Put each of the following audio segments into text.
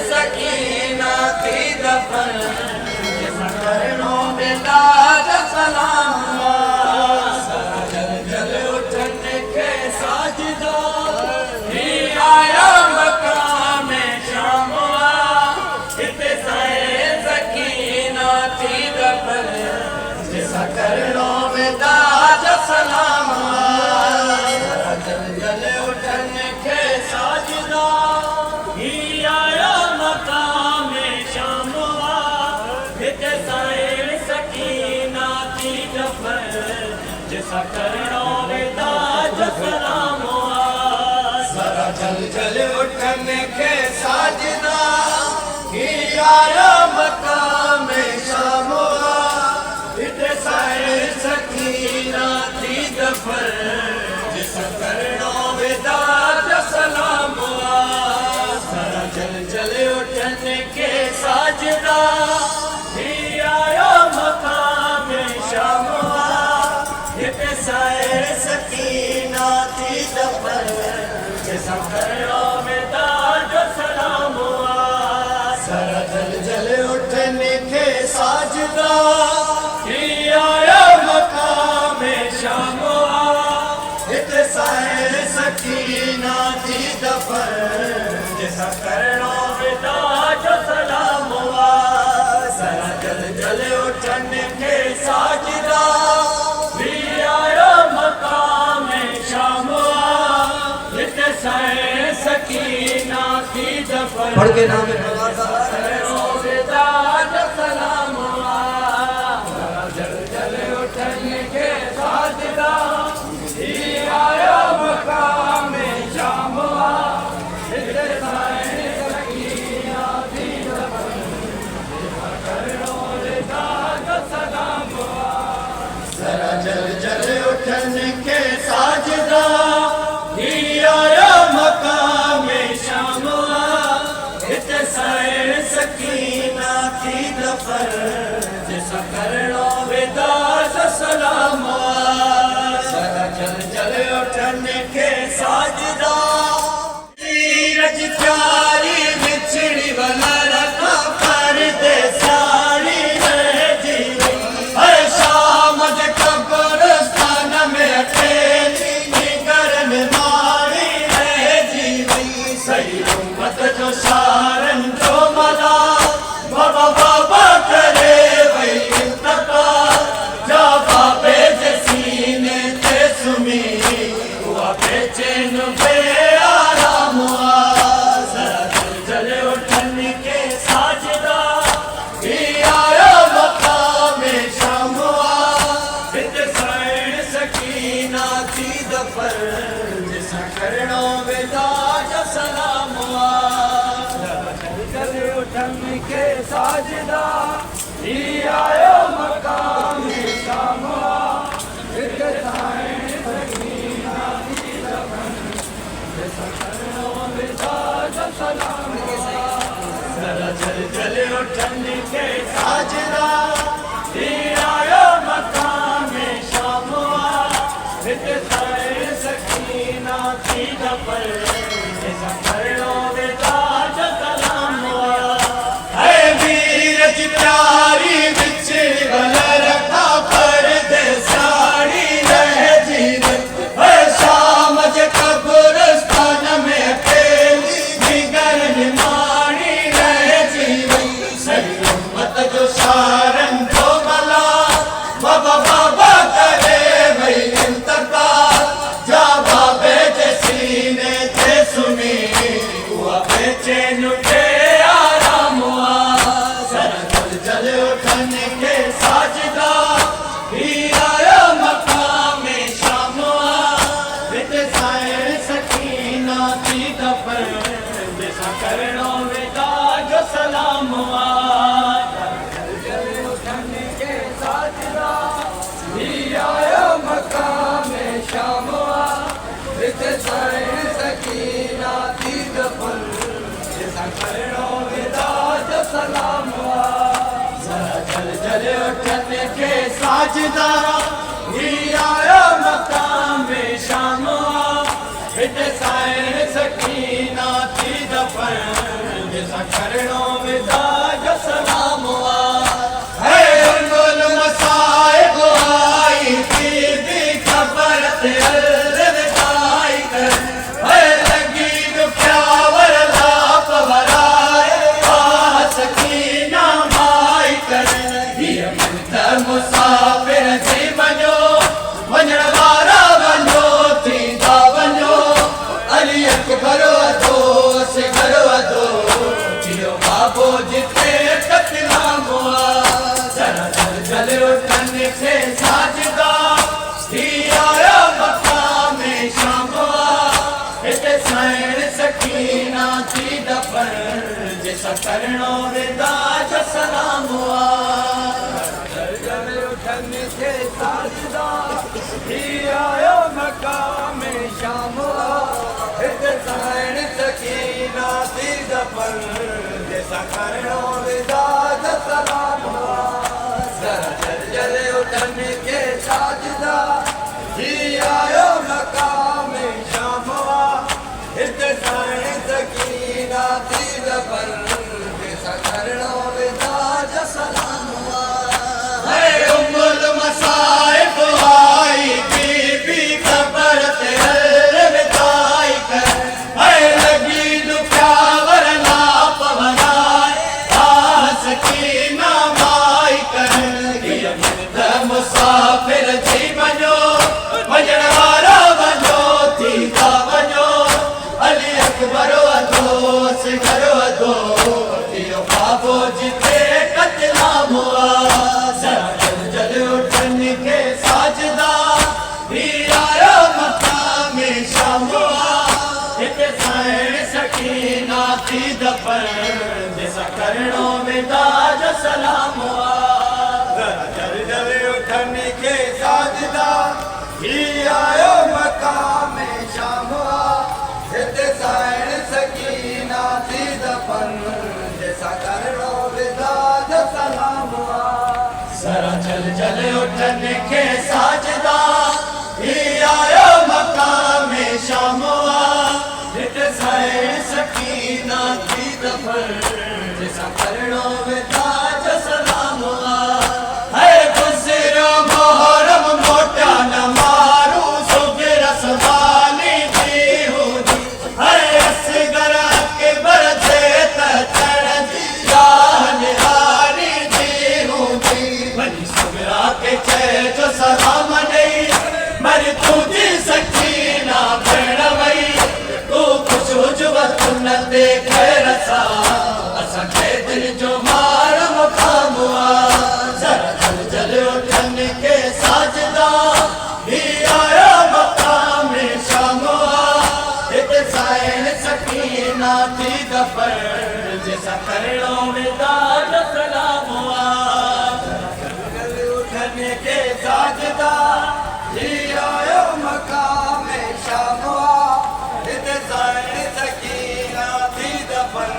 सकीना थी दफन करनों में ताज सलाम जल जल उठन के साजदा ही आया मकाम शाम इते सकीना थी दफन जिसा करनों में ताज सलाम जल जल उठन के साजदा ही आया मकाम शाम सकीना थी दफन जिसा करनों में ताज सलाम जरा जल जल उठन के साजदा ही आया मकाम शाम सकीना थी दफन जिसा करनों में ताज सलाम जरा जल जल उठन के साजदा ही आया मकाम शाम सकीना थी दफन जिसा करनों में ताज सलाम जरा जल जल उठन के साजदा ही आया मकाम शाम सकीना थी दफन जिसा करनों में ताज सलाम जरा जल जल उठन के साजदा भी आया मकाम शाम सकीना थी दफन पढ़ के नाम करनों में ताज सलाम जरा जल जल उठन के साजदा ही आया मकाम शाम सकीना थी दफन करनों में ताज सलाम जरा जल जल उठन के साजदा ही आया मकाम शाम सकीना थी दफन जिसा करनों में ताज सलाम जरा जल जल उठन के साजदा नीरज प्यारी बिछड़ी वाला रखा परदेसानी रह जीवी हर शाम कब्रिस्तान में अकेली निगरन मारी रह जीवी सही उम्मत जो सारन जो मदा बाबा बाबा करे वही इंतका जा बाबे जसीने ते सुमी हुआ बेचैन बेआराम जरा जल जल उठन के साजदा ही आया मकाम शाम सकीना थी दफन जिसा करनों में ताज सलाम जरा जल जल उठन के साजदा ही आया मकाम शाम सकीना थी दफन जिसा करनों में ताज सलाम जरा जल जल उठन के साजदा ही आया मकाम शाम सकीना थी दफन जिसा करनों में ताज सलाम है वीर प्यारी बिछड़ी वाला रखा परदेसानी रह जीवन हर शाम कब्रिस्तान में अकेली निगरन मारी रह जीवन सही उम्मत जो सारन जो भला बाबा बाबा करे वही इंतका जा बाबे जसीने थे सुमी हुआ बेचैन बेआराम जरा जल जल उठन के साजदा ही आया मकाम शाम सकीना थी दफन जिसा करनों में ताज सलाम जल जल उठन के साजदा ही आया मकाम शाम सकीना थी दफन जिसा करनों में ताज सलाम जरा जल जल उठन के साजदा ही आया मकाम शाम सकीना दफन जैसा करणो विदा जो सलाम हुआ है उन्मुल मसाइब आई थी खबर ते अलविदाई कर है लगी दुख्यावर लाप वराए सकीना माई कर ये मुंतर मुसाफिर थी वञो वञण वारा वञो थींदा वञो अली अकबर वधो असगर वधो जियो बाबो जिते कतलाम हुआ जरा जल उठन खे साजदा थी आया मकाम शाम हुआ हिते साइण सकीना थी दफन जैसा करणो विदा जो सलाम हुआ जल उठन खे साजदा थी आया मकाम शाम हुआ हिते साइण सकीना थी दफन जैसा करणो विदा जो सलाम हुआ जरा जल उठन खे साजदा थी आयो मकाम शाम हुआ हिते साइण सकीना थी दफन जैसा करणो विदा जो सलाम हुआ है उम्मुल मसाइब आई बीबी खबर ते अलविदाई कर है लगी दुख्यावर लाप वराए सकीना माई कर ये मुंतर मुसाफिर थी वञो वञण वारा वञो थींदा वञो अली अकबर वधो असगर वधो जियो बाबो जिते कतलाम हुआ जरा जल उठन खे साजदा थी आयो मकाम शाम हुआ हिते साइण सकीना थी दफन जैसा करणो विदा जो सलाम हुआ जरा जल उठन खे साजदा थी आयो मकाम शाम हुआ हिते साइण सकीना थी दफन जैसा करणो विदा जो सलाम हुआ जरा जल उठन खे साजदा थी आयो मकाम शाम हुआ हिते साइण सकीना थी दफन जैसा करणो विदा जो सलाम हुआ है गुज़िरो मुहर्रम मोटा न मारू सुगिर संभाली थी हूंदी है असगर अकबर जे त चढ़ राह निहारी थी हूंदी वञी सुगरा के चए जो सलाम ॾेई मर तुंहिंजी सकीना भेण वई तूं ख़ुशि हुजव तुन ते ख़ैर सां असांखे दिलि जो मार मुक़ाम हुआ जरा जल उठन खे साजदा थी आया मकाम शाम हुआ हिते साइण सकीना थी दफन जैसा करणो विदा जो सलाम हुआ जल उठन खे साजदा थी आयो मकाम शाम हुआ हिते साइण सकीना थी दफन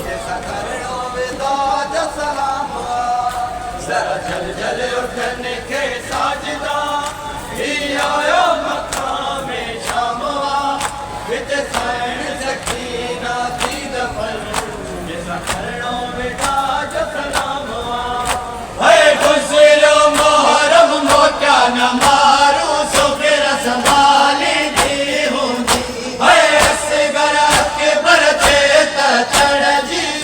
जैसा करणो विदा जो सलाम हुआ जरा जल उठन खे साजदा थी आयो मकाम शाम हुआ हिते साइण सकीना थी दफन जैसा करणो विदा जो सलाम हुआ है गुज़िरो मुहर्रम मोटा न मारू सुगिर संभाली थी हूंदी है असगर अकबर जे त चढ़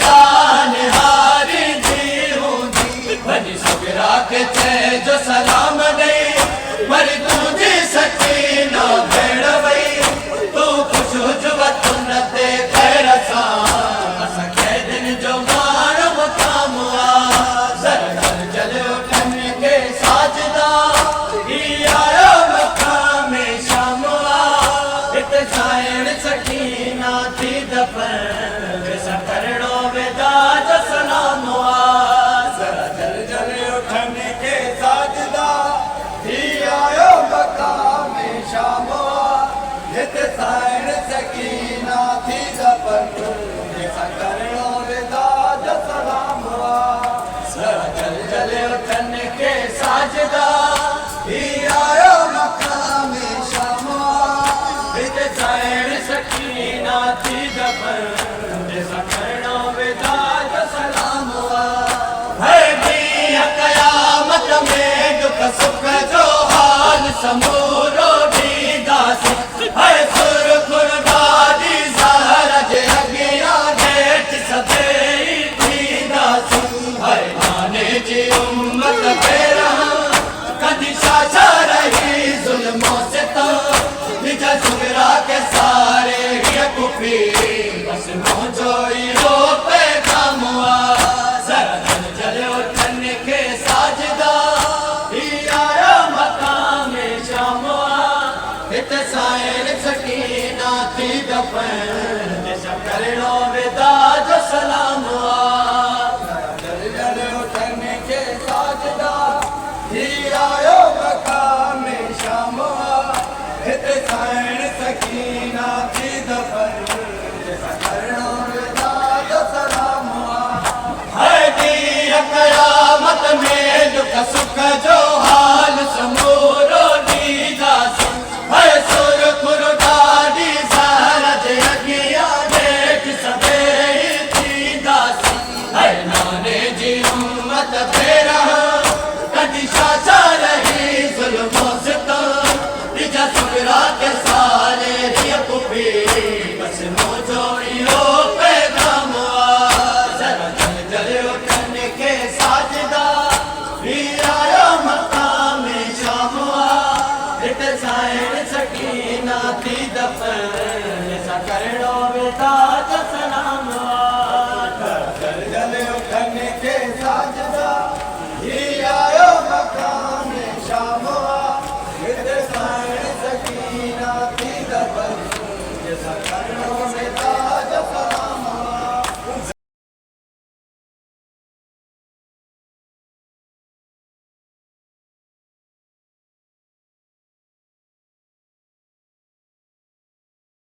राह निहारी थी हूंदी वञी सुगरा के चए जो सलाम ॾेई वरी तुंहिंजी सकीना भेण वई तूं ख़ुशि हुजव तुन ते ख़ैर सां असांखे दिन जो माण मुक़ाम हुआ जरा जल उठन खे साजदा थी आयो मकाम शाम हुआ हिते साइण सकीना थी दफन जैसा करणो विदा जो सलाम हुआ जरा जल उठन खे समूरो दीदास है सुर खुरदादी ज़हरा जे अगिया जेठ सदे दीदास है आने जी उम्मत पेरा कदी शाशा रही जुल्मों से तो निज सुगरा के सारे ये कुफी